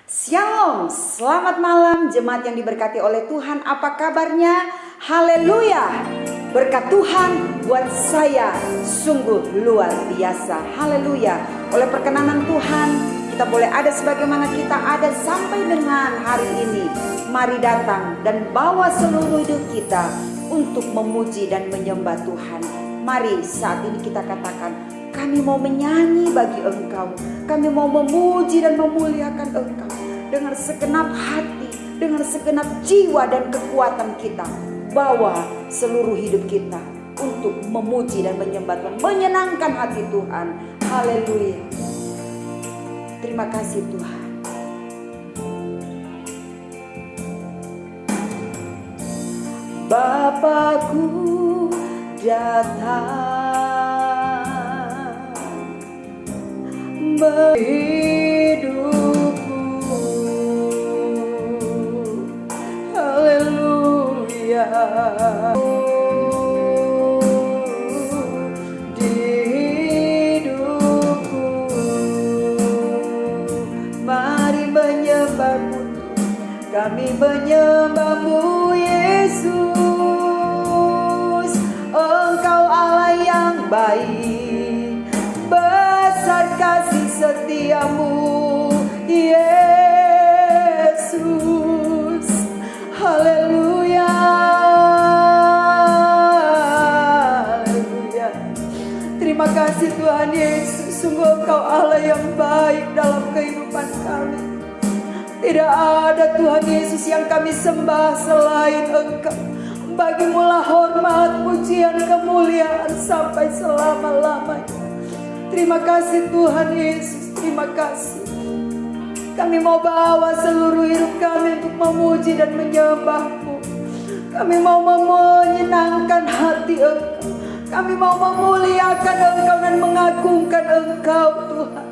Shalom, selamat malam jemaat yang diberkati oleh Tuhan. Apa kabarnya? Haleluya. Berkat Tuhan buat saya sungguh luar biasa. Haleluya. Oleh perkenanan Tuhan, kita boleh ada sebagaimana kita ada sampai dengan hari ini. Mari datang dan bawa seluruh hidup kita untuk memuji dan menyembah Tuhan. Mari saat ini kita katakan, kami mau menyanyi bagi Engkau. Kami mau memuji dan memuliakan Engkau. Dengan segenap hati, dengan segenap jiwa dan kekuatan kita. Bawa seluruh hidup kita untuk memuji dan menyembah Tuhan. Menyenangkan hati Tuhan. Haleluya. Terima kasih Tuhan. Bapakku datang hidupku, haleluya. Di hidupku, mari menyembahmu, kami menyembahmu Yesus. Engkau Allah yang baik, besar kasih setiamu Yesus. Haleluya, haleluya. Terima kasih Tuhan Yesus. Sungguh Engkau Allah yang baik dalam kehidupan kami. Tidak ada Tuhan Yesus yang kami sembah selain Engkau. Bagimulah hormat, pujian, kemuliaan sampai selama-lamanya. Terima kasih Tuhan Yesus, terima kasih. Kami mau bawa seluruh hidup kami untuk memuji dan menyembah-Mu. Kami mau menyenangkan hati Engkau. Kami mau memuliakan Engkau dan mengagungkan Engkau Tuhan.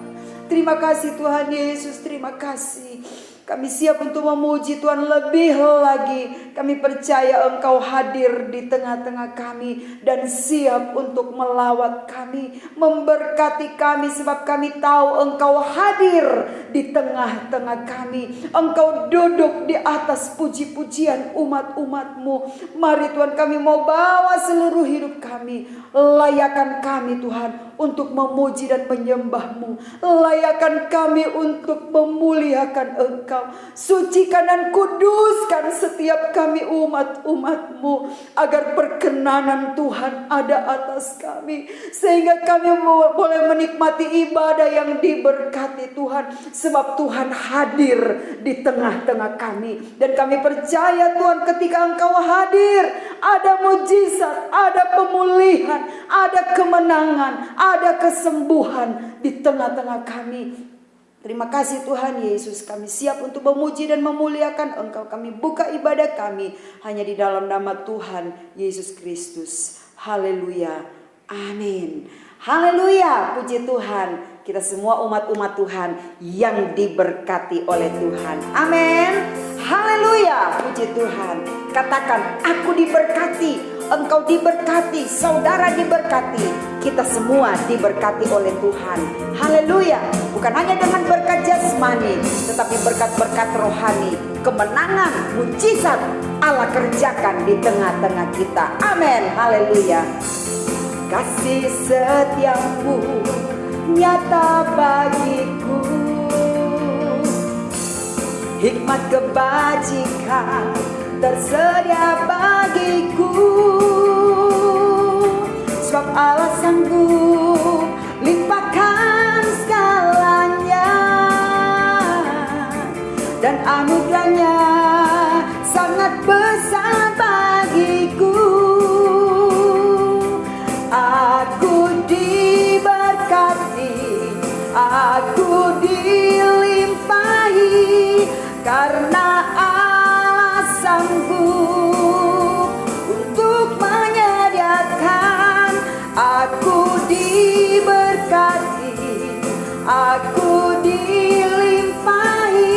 Terima kasih Tuhan Yesus, terima kasih. Kami siap untuk memuji Tuhan lebih lagi. Kami percaya Engkau hadir di tengah-tengah kami dan siap untuk melawat kami, memberkati kami, sebab kami tahu Engkau hadir di tengah-tengah kami. Engkau duduk di atas puji-pujian umat-umat-Mu. Mari Tuhan, kami mau bawa seluruh hidup kami. Layakan kami Tuhan untuk memuji dan menyembah-Mu. Layakan kami untuk memuliakan Engkau. Sucikan dan kuduskan setiap kami umat-umat-Mu, agar perkenanan Tuhan ada atas kami, sehingga kami boleh menikmati ibadah yang diberkati Tuhan, sebab Tuhan hadir di tengah-tengah kami. Dan kami percaya Tuhan, ketika Engkau hadir, ada mujizat, ada pemulihan, ada kemenangan, ada kesembuhan di tengah-tengah kami. Terima kasih Tuhan Yesus. Kami siap untuk memuji dan memuliakan Engkau. Kami buka ibadah kami hanya di dalam nama Tuhan Yesus Kristus. Haleluya. Amin. Haleluya. Puji Tuhan. Kita semua umat-umat Tuhan yang diberkati oleh Tuhan. Amin. Haleluya. Puji Tuhan. Katakan, aku diberkati. Engkau diberkati, saudara diberkati. Kita semua diberkati oleh Tuhan. Haleluya. Bukan hanya dengan berkat jasmani, tetapi berkat-berkat rohani. Kemenangan, mujizat Allah kerjakan di tengah-tengah kita. Amin. Haleluya. Kasih setiamu nyata bagiku, hikmat kebajikan tersedia bagiku, sebab Allah sanggup limpahkan segalanya, dan anugerahnya sangat besar bagiku. Aku diberkati, aku dilimpahi, karena sanggup untuk menyediakan. Aku diberkati, aku dilimpahi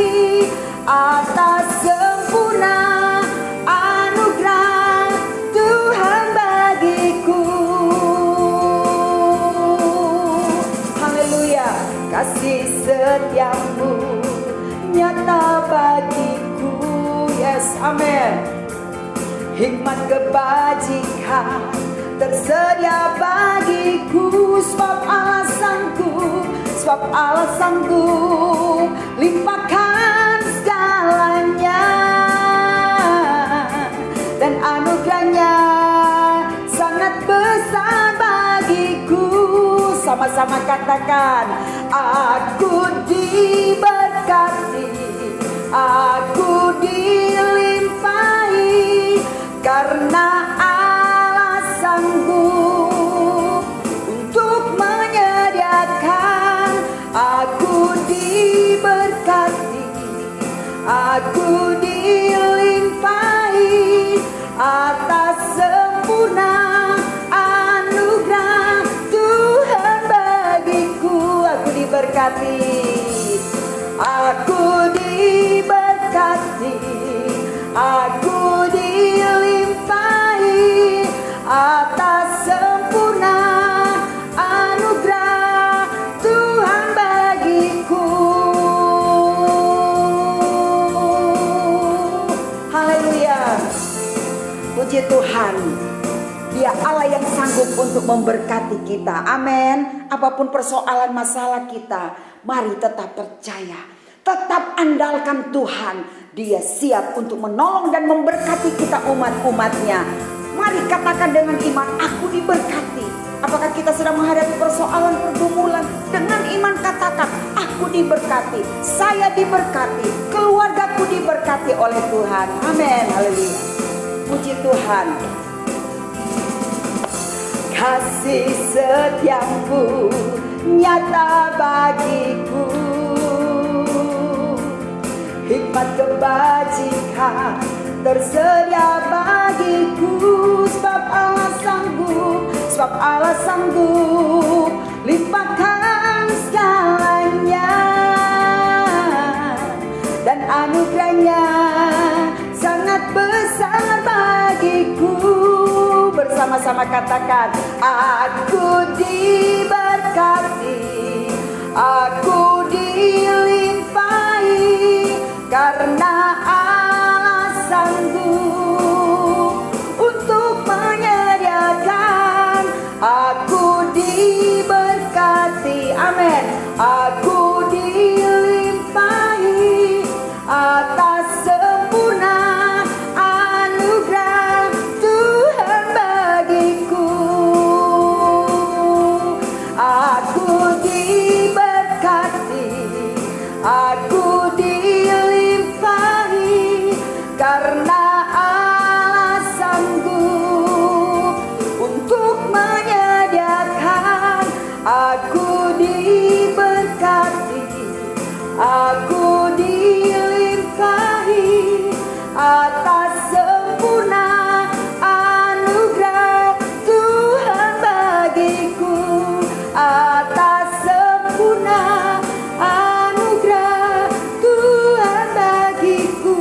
atas sempurna anugerah Tuhan bagiku. Haleluya. Kasih setiamu nyata bagiku. Yes, amin. Hikmat kebajikan tersedia bagiku, sebab Allah sanggup limpahkan segalanya, dan anugerahnya sangat besar bagiku. Sama-sama katakan, aku diberkati, aku dilimpahi, karena Allah sanggup untuk menyediakan. Aku diberkati, aku dilimpahi atas sempurna anugerah Tuhan bagiku. Aku diberkati, aku diberkati, aku dilimpahi atas sempurna anugerah Tuhan bagiku. Haleluya. Puji Tuhan, Dia Allah yang sanggup untuk memberkati kita. Amin. Apapun persoalan masalah kita, mari tetap percaya, tetap andalkan Tuhan. Dia siap untuk menolong dan memberkati kita umat-umatnya. Mari katakan dengan iman, aku diberkati. Apakah kita sedang menghadapi persoalan pergumulan? Dengan iman katakan, aku diberkati, saya diberkati, keluargaku diberkati oleh Tuhan. Amin. Haleluya. Puji Tuhan. Kasih setiamu nyata bagiku, hikmat kebajikan tersedia bagiku, sebab Allah sanggup limpahkan segalanya, dan anugerahnya sangat besar bagiku. Bersama-sama katakan, aku diberkati, aku dilimpahi, karena Allah sanggup untuk menyediakan. Aku diberkati, amin. Aku dilimpahi atas sempurna anugerah Tuhan bagiku. Aku diberkati, aku dilimpahi, karena Allah sanggup untuk menyediakan. Aku diberkati, aku dilimpahi atas sempurna anugerah Tuhan bagiku, atas sempurna anugerah Tuhan bagiku,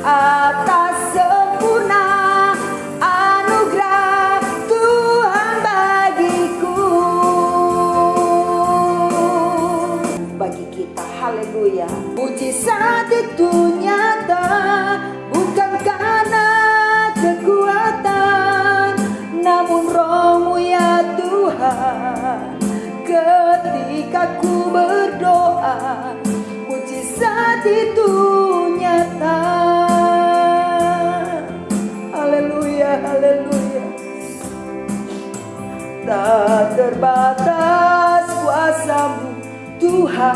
atas sempurna anugerah Tuhan bagiku. Bagi kita, haleluya. Mujizat itu nyata, bukan karena kekuatan, namun Roh-Mu ya Tuhan. Ketika ku berdoa, mujizat itu nyata. Haleluya, haleluya. Tak terbatas kuasa-Mu Tuhan,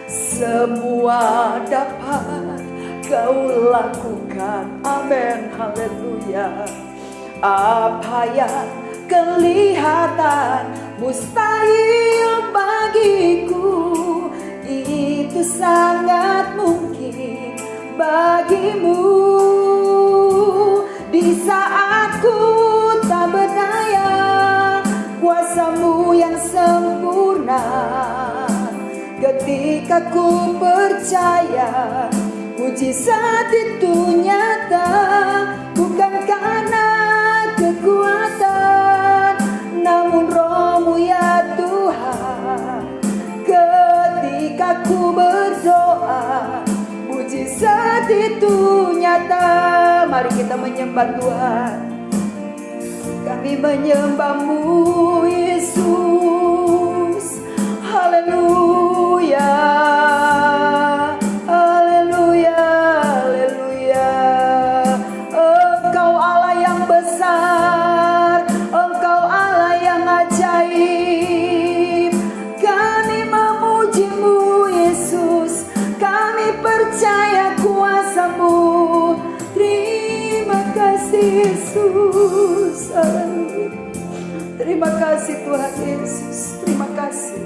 semua dapat Kau lakukan. Amin, haleluya. Apa yang kelihatan mustahil bagiku, itu sangat mungkin bagimu. Di saat ku tak berdaya, kuasa-Mu yang sempurna. Ketika ku percaya, mujizat itu nyata, bukan karena kekuatan, namun Roh-Mu ya Tuhan. Ketika aku berdoa, mujizat itu nyata. Mari kita menyembah Tuhan. Kami menyembah-Mu Yesus. Haleluya, haleluya, haleluya. Engkau Allah yang besar, Engkau Allah yang ajaib. Kami memuji-Mu Yesus, kami percaya kuasa-Mu. Terima kasih Yesus. Haleluya. Terima kasih Tuhan Yesus. Terima kasih.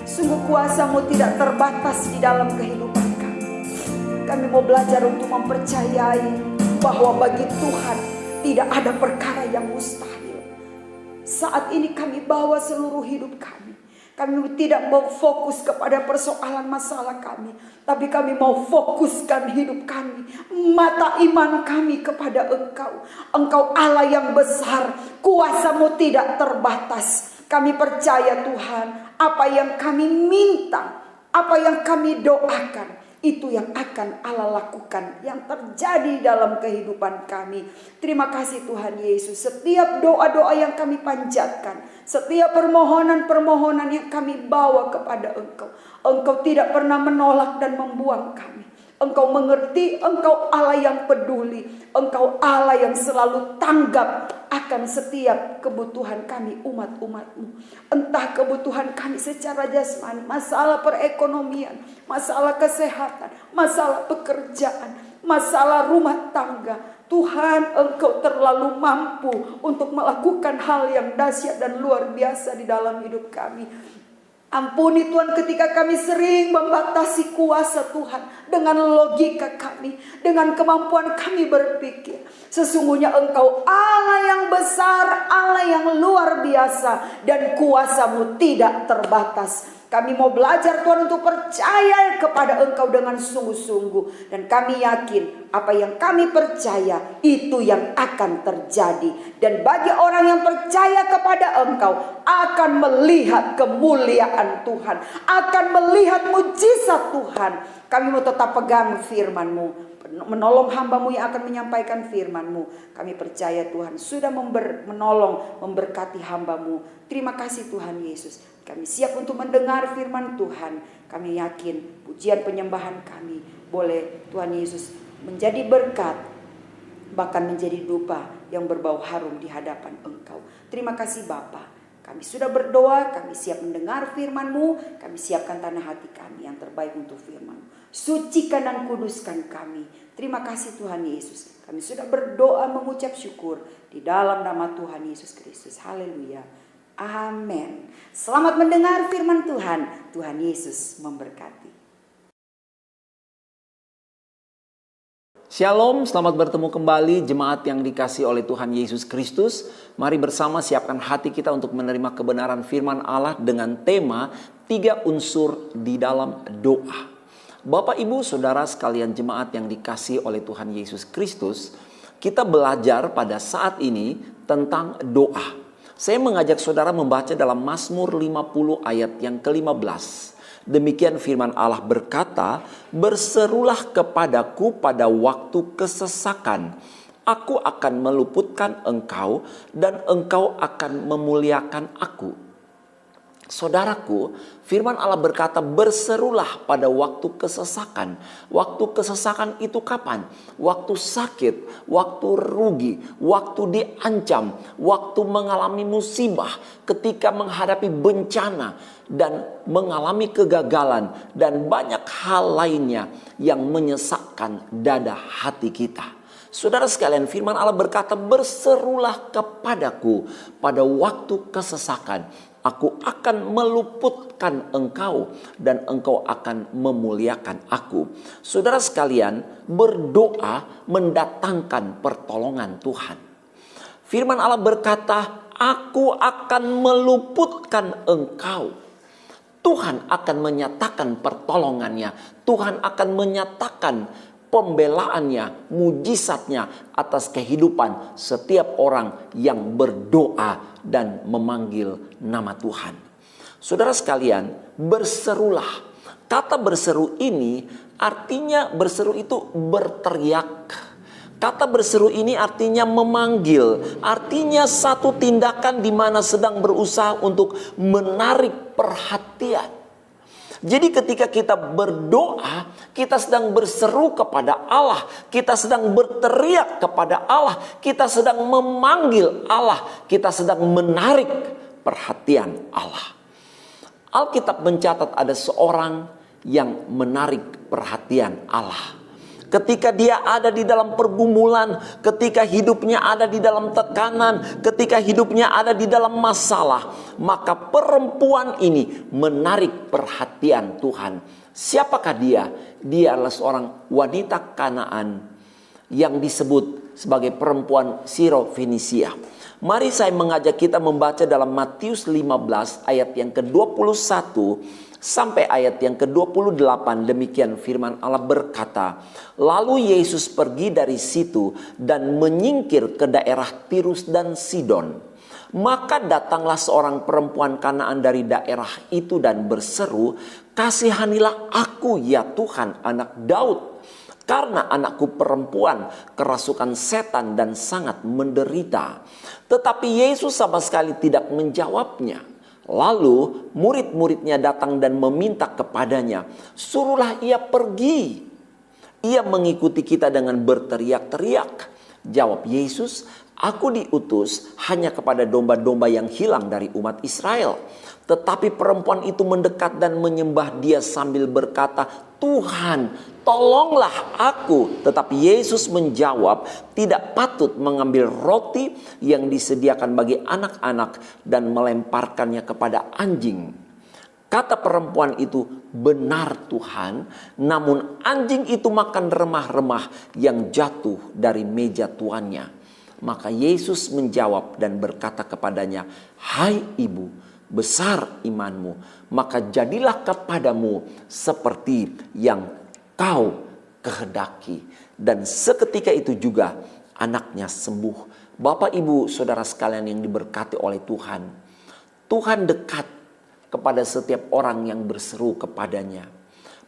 Sungguh kuasa-Mu tidak terbatas di dalam kehidupan kami. Kami mau belajar untuk mempercayai bahwa bagi Tuhan tidak ada perkara yang mustahil. Saat ini kami bawa seluruh hidup kami. Kami tidak mau fokus kepada persoalan masalah kami, tapi kami mau fokuskan hidup kami, mata iman kami kepada Engkau. Engkau Allah yang besar, kuasa-Mu tidak terbatas. Kami percaya Tuhan, apa yang kami minta, apa yang kami doakan, itu yang akan Allah lakukan, yang terjadi dalam kehidupan kami. Terima kasih Tuhan Yesus. Setiap doa-doa yang kami panjatkan, setiap permohonan-permohonan yang kami bawa kepada Engkau, Engkau tidak pernah menolak dan membuang kami. Engkau mengerti, Engkau Allah yang peduli, Engkau Allah yang selalu tanggap akan setiap kebutuhan kami umat-umat-Mu. Entah kebutuhan kami secara jasmani, masalah perekonomian, masalah kesehatan, masalah pekerjaan, masalah rumah tangga. Tuhan, Engkau terlalu mampu untuk melakukan hal yang dahsyat dan luar biasa di dalam hidup kami. Ampuni Tuhan ketika kami sering membatasi kuasa Tuhan dengan logika kami, dengan kemampuan kami berpikir. Sesungguhnya Engkau Allah yang besar, Allah yang luar biasa, dan kuasa-Mu tidak terbatas. Kami mau belajar Tuhan untuk percaya kepada Engkau dengan sungguh-sungguh. Dan kami yakin apa yang kami percaya itu yang akan terjadi. Dan bagi orang yang percaya kepada Engkau akan melihat kemuliaan Tuhan, akan melihat mujizat Tuhan. Kami mau tetap pegang firman-Mu, menolong hamba-Mu yang akan menyampaikan firman-Mu. Kami percaya Tuhan sudah menolong, memberkati hamba-Mu. Terima kasih Tuhan Yesus. Kami siap untuk mendengar firman Tuhan. Kami yakin pujian penyembahan kami boleh Tuhan Yesus menjadi berkat, bahkan menjadi dupa yang berbau harum di hadapan Engkau. Terima kasih Bapa. Kami sudah berdoa, kami siap mendengar firman-Mu. Kami siapkan tanah hati kami yang terbaik untuk firman-Mu. Sucikan dan kuduskan kami. Terima kasih Tuhan Yesus. Kami sudah berdoa mengucap syukur di dalam nama Tuhan Yesus Kristus. Haleluya. Amin. Selamat mendengar firman Tuhan. Tuhan Yesus memberkati. Shalom, selamat bertemu kembali jemaat yang dikasihi oleh Tuhan Yesus Kristus. Mari bersama siapkan hati kita untuk menerima kebenaran firman Allah dengan tema 3 unsur di dalam doa. Bapak, Ibu, Saudara sekalian jemaat yang dikasihi oleh Tuhan Yesus Kristus, kita belajar pada saat ini tentang doa. Saya mengajak saudara membaca dalam Mazmur 50 ayat yang ke-15. Demikian firman Allah berkata, "Berserulah kepadaku pada waktu kesesakan. Aku akan meluputkan engkau dan engkau akan memuliakan aku." Saudaraku, firman Allah berkata berserulah pada waktu kesesakan. Waktu kesesakan itu kapan? Waktu sakit, waktu rugi, waktu diancam, waktu mengalami musibah, ketika menghadapi bencana dan mengalami kegagalan dan banyak hal lainnya yang menyesakkan dada hati kita. Saudara sekalian, firman Allah berkata berserulah kepadaku pada waktu kesesakan. Aku akan meluputkan engkau dan engkau akan memuliakan aku. Saudara sekalian, berdoa mendatangkan pertolongan Tuhan. Firman Allah berkata, aku akan meluputkan engkau. Tuhan akan menyatakan pertolongannya. Tuhan akan menyatakan pembelaannya, mujizatnya atas kehidupan setiap orang yang berdoa dan memanggil nama Tuhan. Saudara sekalian, berserulah. Kata berseru ini artinya berseru itu berteriak. Kata berseru ini artinya memanggil. Artinya satu tindakan di mana sedang berusaha untuk menarik perhatian. Jadi ketika kita berdoa, kita sedang berseru kepada Allah, kita sedang berteriak kepada Allah, kita sedang memanggil Allah, kita sedang menarik perhatian Allah. Alkitab mencatat ada seorang yang menarik perhatian Allah. Ketika dia ada di dalam pergumulan, ketika hidupnya ada di dalam tekanan, ketika hidupnya ada di dalam masalah, maka perempuan ini menarik perhatian Tuhan. Siapakah dia? Dia adalah seorang wanita Kanaan yang disebut sebagai perempuan Sirofenisia. Mari saya mengajak kita membaca dalam Matius 15 ayat yang ke-21 sampai ayat yang ke-28. Demikian firman Allah berkata, lalu Yesus pergi dari situ dan menyingkir ke daerah Tirus dan Sidon. Maka datanglah seorang perempuan Kanaan dari daerah itu dan berseru, kasihanilah aku ya Tuhan, anak Daud, karena anakku perempuan kerasukan setan dan sangat menderita. Tetapi Yesus sama sekali tidak menjawabnya. Lalu murid-muridnya datang dan meminta kepadanya, suruhlah ia pergi. Ia mengikuti kita dengan berteriak-teriak. Jawab Yesus, aku diutus hanya kepada domba-domba yang hilang dari umat Israel. Tetapi perempuan itu mendekat dan menyembah dia sambil berkata, Tuhan, tolonglah aku. Tetapi Yesus menjawab, tidak patut mengambil roti yang disediakan bagi anak-anak dan melemparkannya kepada anjing. Kata perempuan itu, benar Tuhan, namun anjing itu makan remah-remah yang jatuh dari meja tuannya. Maka Yesus menjawab dan berkata kepadanya, hai ibu, besar imanmu, maka jadilah kepadamu seperti yang kau kehendaki. Dan seketika itu juga anaknya sembuh. Bapak, ibu, saudara sekalian yang diberkati oleh Tuhan, Tuhan dekat kepada setiap orang yang berseru kepadanya,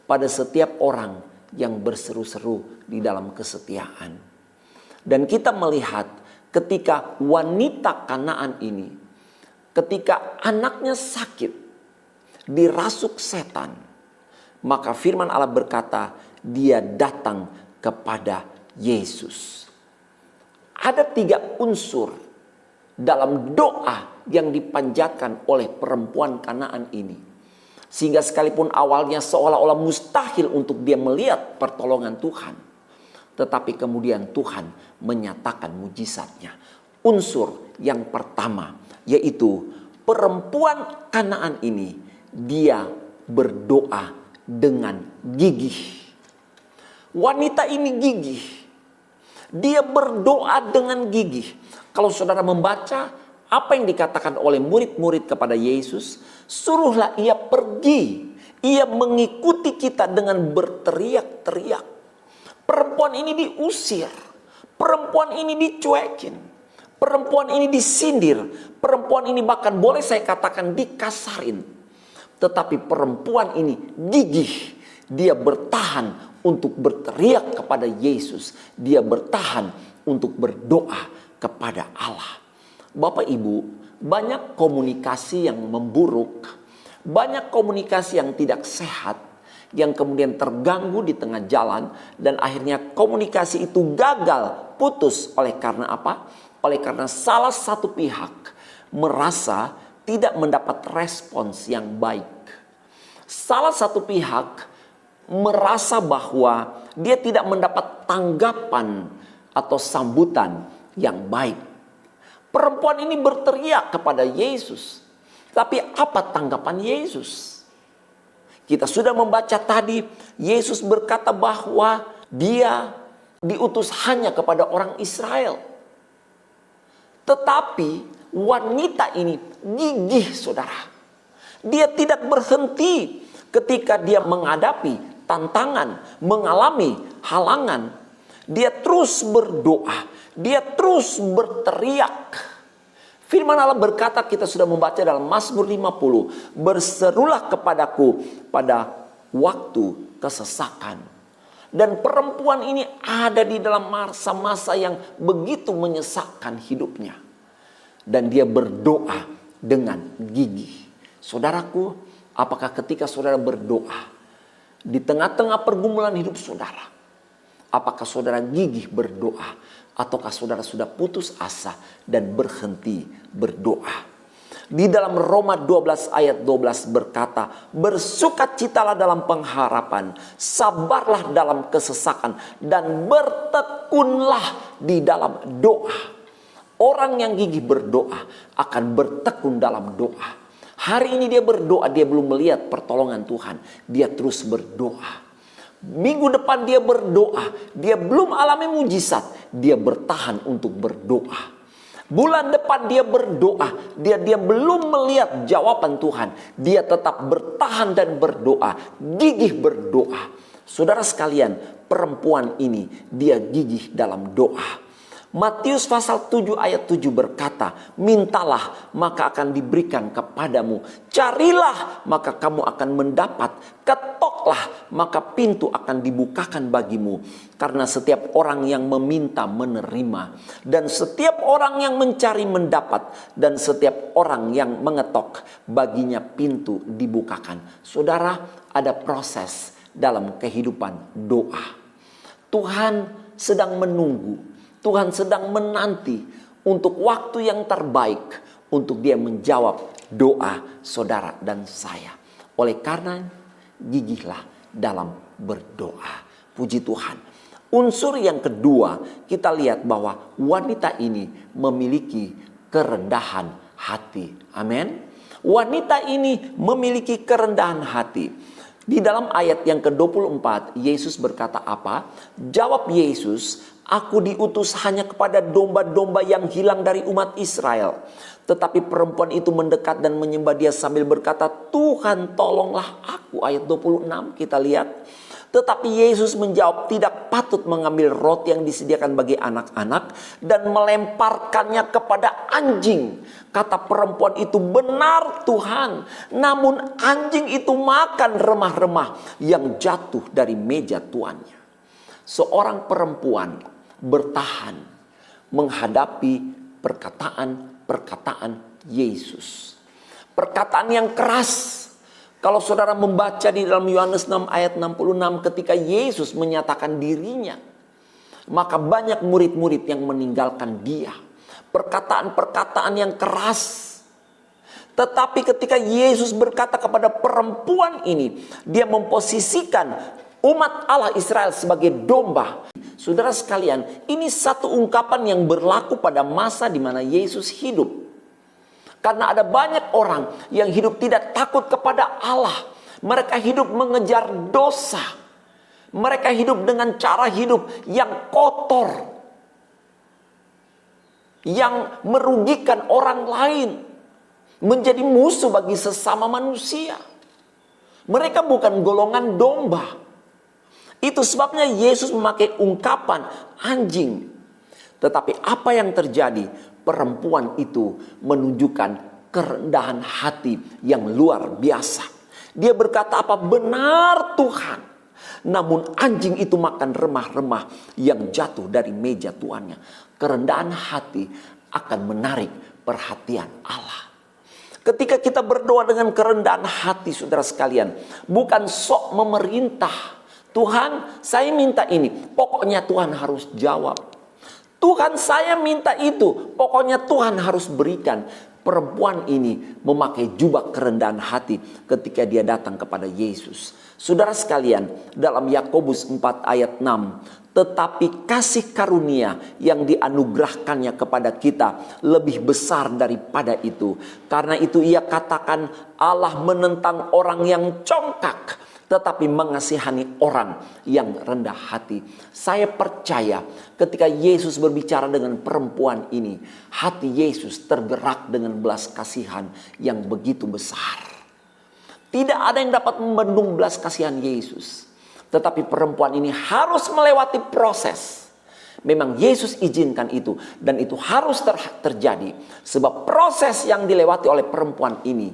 pada setiap orang yang berseru-seru di dalam kesetiaan. Dan kita melihat ketika wanita Kanaan ini, ketika anaknya sakit, dirasuk setan, maka firman Allah berkata, dia datang kepada Yesus. Ada 3 unsur dalam doa yang dipanjatkan oleh perempuan Kanaan ini. Sehingga sekalipun awalnya seolah-olah mustahil untuk dia melihat pertolongan Tuhan, tetapi kemudian Tuhan menyatakan mujizatnya. Unsur yang pertama, yaitu perempuan Kanaan ini, dia berdoa dengan gigih. Wanita ini gigih. Dia berdoa dengan gigih. Kalau saudara membaca apa yang dikatakan oleh murid-murid kepada Yesus, suruhlah ia pergi. Ia mengikuti kita dengan berteriak-teriak. Perempuan ini diusir. Perempuan ini dicuekin. Perempuan ini disindir. Perempuan ini bahkan boleh saya katakan dikasarin. Tetapi perempuan ini gigih. Dia bertahan untuk berteriak kepada Yesus. Dia bertahan untuk berdoa kepada Allah. Bapak Ibu, banyak komunikasi yang memburuk, banyak komunikasi yang tidak sehat, yang kemudian terganggu di tengah jalan, dan akhirnya komunikasi itu gagal, putus. Oleh karena apa? Oleh karena salah satu pihak merasa tidak mendapat respons yang baik. Salah satu pihak merasa bahwa dia tidak mendapat tanggapan atau sambutan yang baik. Perempuan ini berteriak kepada Yesus. Tapi apa tanggapan Yesus? Kita sudah membaca tadi, Yesus berkata bahwa dia diutus hanya kepada orang Israel. Tetapi wanita ini gigih, saudara. Dia tidak berhenti ketika dia menghadapi tantangan, mengalami halangan. Dia terus berdoa. Dia terus berteriak. Firman Allah berkata, kita sudah membaca dalam Mazmur 50, berserulah kepadaku pada waktu kesesakan. Dan perempuan ini ada di dalam masa-masa yang begitu menyesakkan hidupnya. Dan dia berdoa dengan gigih. Saudaraku, apakah ketika saudara berdoa di tengah-tengah pergumulan hidup saudara, apakah saudara gigih berdoa, ataukah saudara sudah putus asa dan berhenti berdoa? Di dalam Roma 12 ayat 12 berkata, bersukacitalah dalam pengharapan, sabarlah dalam kesesakan, dan bertekunlah di dalam doa. Orang yang gigih berdoa akan bertekun dalam doa. Hari ini dia berdoa, dia belum melihat pertolongan Tuhan, dia terus berdoa. Minggu depan dia berdoa, dia belum alami mujizat, dia bertahan untuk berdoa. Bulan depan dia berdoa, dia belum melihat jawaban Tuhan, dia tetap bertahan dan berdoa, gigih berdoa. Saudara sekalian, perempuan ini dia gigih dalam doa. Matius pasal 7 ayat 7 berkata, mintalah maka akan diberikan kepadamu, carilah maka kamu akan mendapat, ketoklah maka pintu akan dibukakan bagimu. Karena setiap orang yang meminta menerima, dan setiap orang yang mencari mendapat, dan setiap orang yang mengetok baginya pintu dibukakan. Saudara, ada proses dalam kehidupan doa. Tuhan sedang menunggu, Tuhan sedang menanti untuk waktu yang terbaik untuk dia menjawab doa saudara dan saya. Oleh karena gigihlah dalam berdoa. Puji Tuhan. Unsur yang kedua, kita lihat bahwa wanita ini memiliki kerendahan hati. Amin. Wanita ini memiliki kerendahan hati. Di dalam ayat yang ke-24, Yesus berkata apa? Jawab Yesus, aku diutus hanya kepada domba-domba yang hilang dari umat Israel. Tetapi perempuan itu mendekat dan menyembah dia sambil berkata, Tuhan tolonglah aku. Ayat 26 kita lihat. Tetapi Yesus menjawab, tidak patut mengambil roti yang disediakan bagi anak-anak dan melemparkannya kepada anjing. Kata perempuan itu, benar Tuhan. Namun anjing itu makan remah-remah yang jatuh dari meja tuannya. Seorang perempuan bertahan menghadapi perkataan Yesus. Perkataan yang keras. Kalau saudara membaca di dalam Yohanes 6 ayat 66 ketika Yesus menyatakan dirinya, maka banyak murid-murid yang meninggalkan dia. Perkataan-perkataan yang keras. Tetapi ketika Yesus berkata kepada perempuan ini, dia memposisikan umat Allah Israel sebagai domba. Saudara sekalian, ini satu ungkapan yang berlaku pada masa di mana Yesus hidup. Karena ada banyak orang yang hidup tidak takut kepada Allah. Mereka hidup mengejar dosa. Mereka hidup dengan cara hidup yang kotor. Yang merugikan orang lain. Menjadi musuh bagi sesama manusia. Mereka bukan golongan domba. Itu sebabnya Yesus memakai ungkapan anjing. Tetapi apa yang terjadi? Perempuan itu menunjukkan kerendahan hati yang luar biasa. Dia berkata apa? Benar Tuhan. Namun anjing itu makan remah-remah yang jatuh dari meja tuannya. Kerendahan hati akan menarik perhatian Allah. Ketika kita berdoa dengan kerendahan hati, saudara sekalian, bukan sok memerintah. Tuhan, saya minta ini. Pokoknya Tuhan harus jawab. Tuhan, saya minta itu. Pokoknya Tuhan harus berikan. Perempuan ini memakai jubah kerendahan hati ketika dia datang kepada Yesus. Saudara sekalian, dalam Yakobus 4 ayat 6. Tetapi kasih karunia yang dianugerahkannya kepada kita lebih besar daripada itu. Karena itu ia katakan, Allah menentang orang yang congkak, tetapi mengasihani orang yang rendah hati. Saya percaya ketika Yesus berbicara dengan perempuan ini, hati Yesus tergerak dengan belas kasihan yang begitu besar. Tidak ada yang dapat membendung belas kasihan Yesus. Tetapi perempuan ini harus melewati proses. Memang Yesus izinkan itu, dan itu harus terjadi. Sebab proses yang dilewati oleh perempuan ini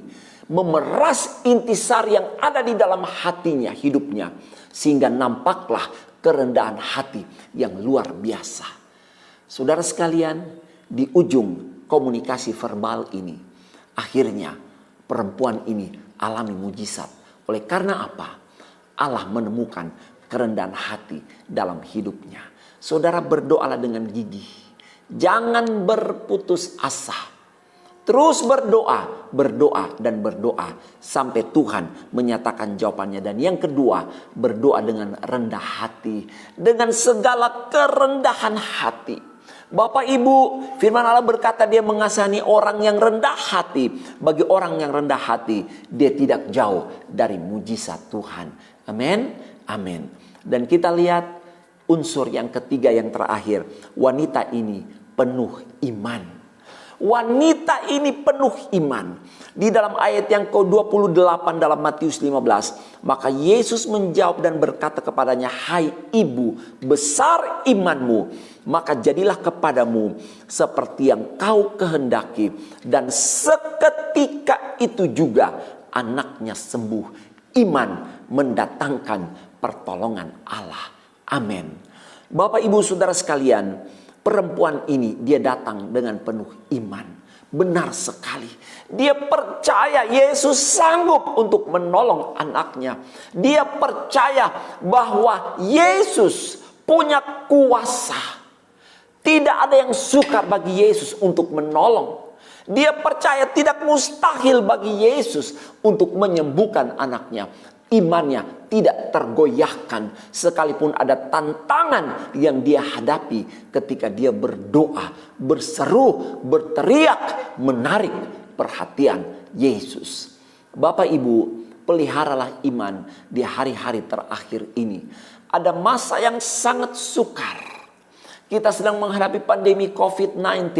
memeras intisari yang ada di dalam hatinya, hidupnya, sehingga nampaklah kerendahan hati yang luar biasa. Saudara sekalian, di ujung komunikasi verbal ini, akhirnya perempuan ini alami mujizat. Oleh karena apa? Allah menemukan kerendahan hati dalam hidupnya. Saudara, berdoalah dengan gigih. Jangan berputus asa. Terus berdoa, berdoa dan berdoa sampai Tuhan menyatakan jawabannya. Dan yang kedua, berdoa dengan rendah hati, dengan segala kerendahan hati. Bapak Ibu, firman Allah berkata dia mengasihani orang yang rendah hati. Bagi orang yang rendah hati, dia tidak jauh dari mujizat Tuhan. Amin, amin. Dan kita lihat unsur yang ketiga yang terakhir. Wanita ini penuh iman. Wanita ini penuh iman. Di dalam ayat yang ke-28 dalam Matius 15. Maka Yesus menjawab dan berkata kepadanya, "Hai ibu, besar imanmu. Maka jadilah kepadamu seperti yang kau kehendaki." Dan seketika itu juga anaknya sembuh. Iman mendatangkan pertolongan Allah. Amin. Bapak Ibu Saudara sekalian, perempuan ini dia datang dengan penuh iman. Benar sekali. Dia percaya Yesus sanggup untuk menolong anaknya. Dia percaya bahwa Yesus punya kuasa. Tidak ada yang sukar bagi Yesus untuk menolong. Dia percaya tidak mustahil bagi Yesus untuk menyembuhkan anaknya. Imannya tidak tergoyahkan sekalipun ada tantangan yang dia hadapi ketika dia berdoa, berseru, berteriak, menarik perhatian Yesus. Bapak Ibu, peliharalah iman di hari-hari terakhir ini. Ada masa yang sangat sukar. Kita sedang menghadapi pandemi COVID-19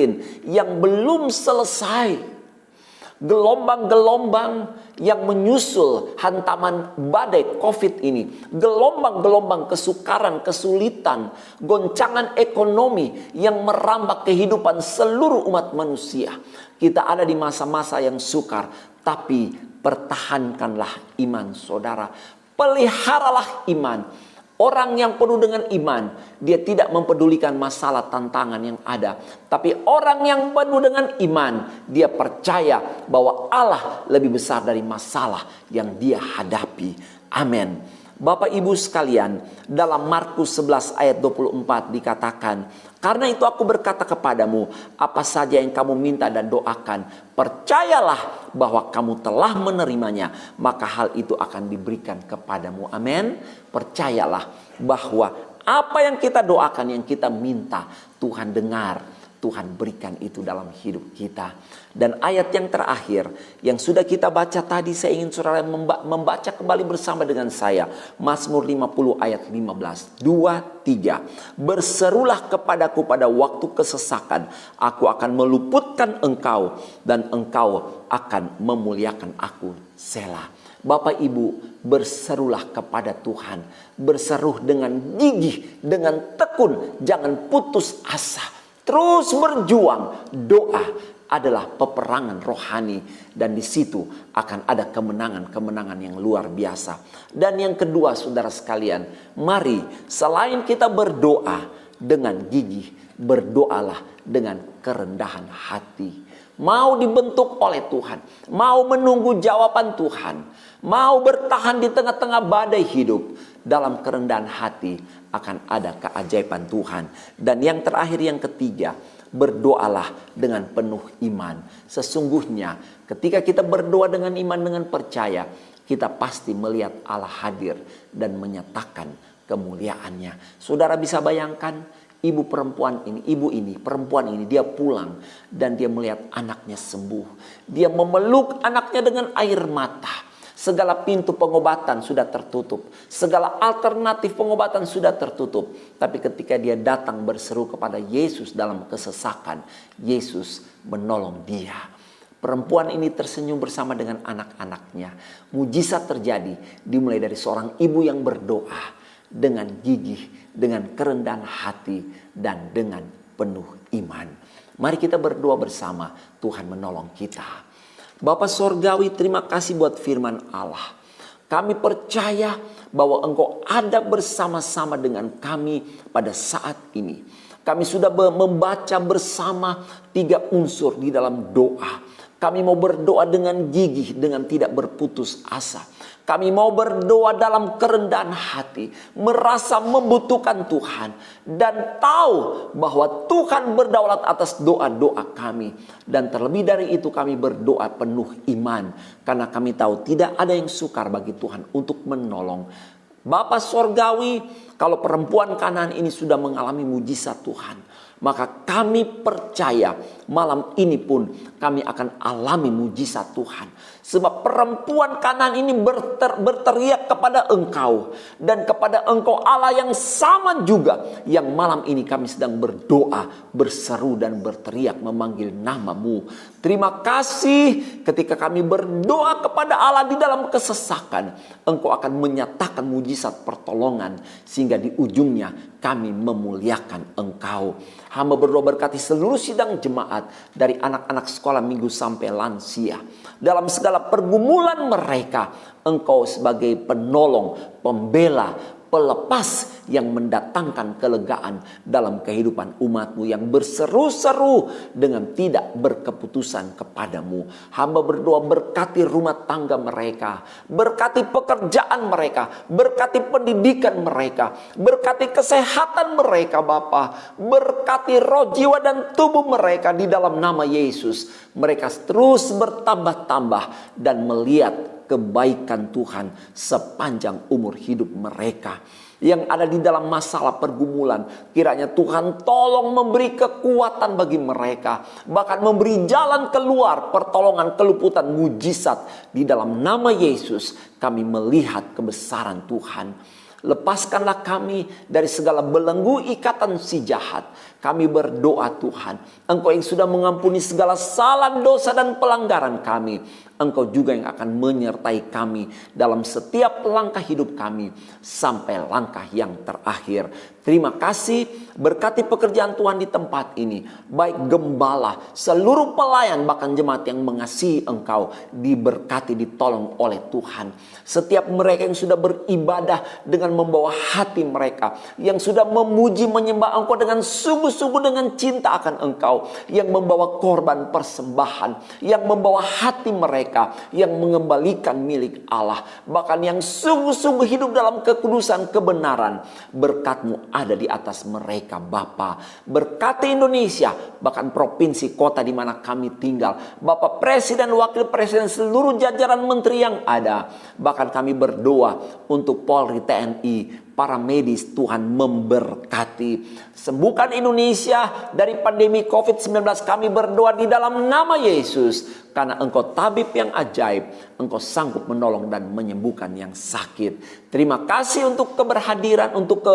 yang belum selesai. Gelombang-gelombang yang menyusul hantaman badai COVID ini. Gelombang-gelombang kesukaran, kesulitan, goncangan ekonomi yang merambah kehidupan seluruh umat manusia. Kita ada di masa-masa yang sukar, tapi pertahankanlah iman saudara. Peliharalah iman. Orang yang penuh dengan iman, dia tidak mempedulikan masalah tantangan yang ada. Tapi orang yang penuh dengan iman, dia percaya bahwa Allah lebih besar dari masalah yang dia hadapi. Amin. Bapak Ibu sekalian, dalam Markus 11 ayat 24 dikatakan, "Karena itu aku berkata kepadamu, apa saja yang kamu minta dan doakan, percayalah bahwa kamu telah menerimanya, maka hal itu akan diberikan kepadamu." Amin. Percayalah bahwa apa yang kita doakan, yang kita minta, Tuhan dengar, Tuhan berikan itu dalam hidup kita. Dan ayat yang terakhir yang sudah kita baca tadi, saya ingin saudara membaca kembali bersama dengan saya. Mazmur 50 ayat 15. 2, 3. "Berserulah kepadaku pada waktu kesesakan. Aku akan meluputkan engkau dan engkau akan memuliakan aku." Selah. Bapak Ibu, berserulah kepada Tuhan. Berseru dengan gigih, dengan tekun. Jangan putus asa. Terus berjuang. Doa adalah peperangan rohani. Dan di situ akan ada kemenangan-kemenangan yang luar biasa. Dan yang kedua saudara sekalian, mari selain kita berdoa dengan gigih, berdoalah dengan kerendahan hati. Mau dibentuk oleh Tuhan, mau menunggu jawaban Tuhan, mau bertahan di tengah-tengah badai hidup, dalam kerendahan hati akan ada keajaiban Tuhan. Dan yang terakhir, yang ketiga, berdoalah dengan penuh iman. Sesungguhnya ketika kita berdoa dengan iman, dengan percaya, kita pasti melihat Allah hadir dan menyatakan kemuliaannya. Saudara bisa bayangkan, perempuan ini dia pulang dan dia melihat anaknya sembuh. Dia memeluk anaknya dengan air mata. Segala pintu pengobatan sudah tertutup. Segala alternatif pengobatan sudah tertutup. Tapi ketika dia datang berseru kepada Yesus dalam kesesakan, Yesus menolong dia. Perempuan ini tersenyum bersama dengan anak-anaknya. Mujizat terjadi dimulai dari seorang ibu yang berdoa dengan gigih, dengan kerendahan hati dan dengan penuh iman. Mari kita berdoa bersama, Tuhan menolong kita. Bapa Sorgawi, terima kasih buat firman Allah. Kami percaya bahwa Engkau ada bersama-sama dengan kami pada saat ini. Kami sudah membaca bersama 3 unsur di dalam doa. Kami mau berdoa dengan gigih, dengan tidak berputus asa. Kami mau berdoa dalam kerendahan hati, merasa membutuhkan Tuhan, dan tahu bahwa Tuhan berdaulat atas doa-doa kami. Dan terlebih dari itu kami berdoa penuh iman, karena kami tahu tidak ada yang sukar bagi Tuhan untuk menolong. Bapa Sorgawi, kalau perempuan Kanaan ini sudah mengalami mujizat Tuhan, maka kami percaya malam ini pun kami akan alami mujizat Tuhan. Sebab perempuan Kanaan ini berteriak kepada Engkau. Dan kepada Engkau Allah yang sama juga. Yang malam ini kami sedang berdoa, berseru dan berteriak memanggil nama-Mu. Terima kasih ketika kami berdoa kepada Allah di dalam kesesakan. Engkau akan menyatakan mujizat pertolongan. Sehingga di ujungnya kami memuliakan Engkau. Hamba berdoa berkati seluruh sidang jemaat, dari anak-anak sekolah minggu sampai lansia. Dalam segala pergumulan mereka, Engkau sebagai penolong, pembela, pelepas yang mendatangkan kelegaan dalam kehidupan umat-Mu yang berseru-seru dengan tidak berkeputusan kepadamu. Hamba berdoa berkati rumah tangga mereka, berkati pekerjaan mereka, berkati pendidikan mereka, berkati kesehatan mereka Bapa, berkati roh, jiwa dan tubuh mereka di dalam nama Yesus. Mereka terus bertambah-tambah dan melihat kebaikan Tuhan sepanjang umur hidup mereka. Yang ada di dalam masalah pergumulan, kiranya Tuhan tolong memberi kekuatan bagi mereka. Bahkan memberi jalan keluar, pertolongan, keluputan, mujizat. Di dalam nama Yesus kami melihat kebesaran Tuhan. Lepaskanlah kami dari segala belenggu ikatan si jahat. Kami berdoa Tuhan, Engkau yang sudah mengampuni segala salah, dosa dan pelanggaran kami, Engkau juga yang akan menyertai kami dalam setiap langkah hidup kami sampai langkah yang terakhir. Terima kasih, berkati pekerjaan Tuhan di tempat ini. Baik gembala, seluruh pelayan, bahkan jemaat yang mengasihi Engkau, diberkati, ditolong oleh Tuhan. Setiap mereka yang sudah beribadah dengan membawa hati mereka, yang sudah memuji menyembah Engkau dengan sungguh-sungguh dengan cinta akan Engkau, yang membawa korban persembahan, yang membawa hati mereka, yang mengembalikan milik Allah, bahkan yang sungguh-sungguh hidup dalam kekudusan kebenaran. Berkat-Mu ada di atas mereka Bapa. Berkati Indonesia, bahkan provinsi kota di mana kami tinggal. Bapak Presiden, Wakil Presiden, seluruh jajaran menteri yang ada. Bahkan kami berdoa untuk Polri, TNI, para medis, Tuhan memberkati. Sembuhkan Indonesia dari pandemi COVID-19. Kami berdoa di dalam nama Yesus. Karena Engkau tabib yang ajaib. Engkau sanggup menolong dan menyembuhkan yang sakit. Terima kasih untuk keberhadiran, untuk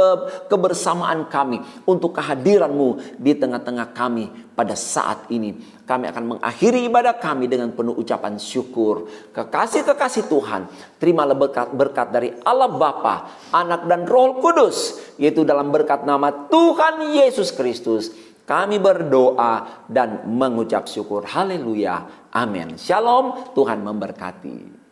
kebersamaan kami, untuk kehadiran-Mu di tengah-tengah kami pada saat ini. Kami akan mengakhiri ibadah kami dengan penuh ucapan syukur. Kekasih-kekasih Tuhan, terimalah berkat dari Allah Bapa, Anak dan Roh Kudus, yaitu dalam berkat nama Tuhan Yesus Kristus. Kami berdoa dan mengucap syukur. Haleluya. Amin. Shalom. Tuhan memberkati.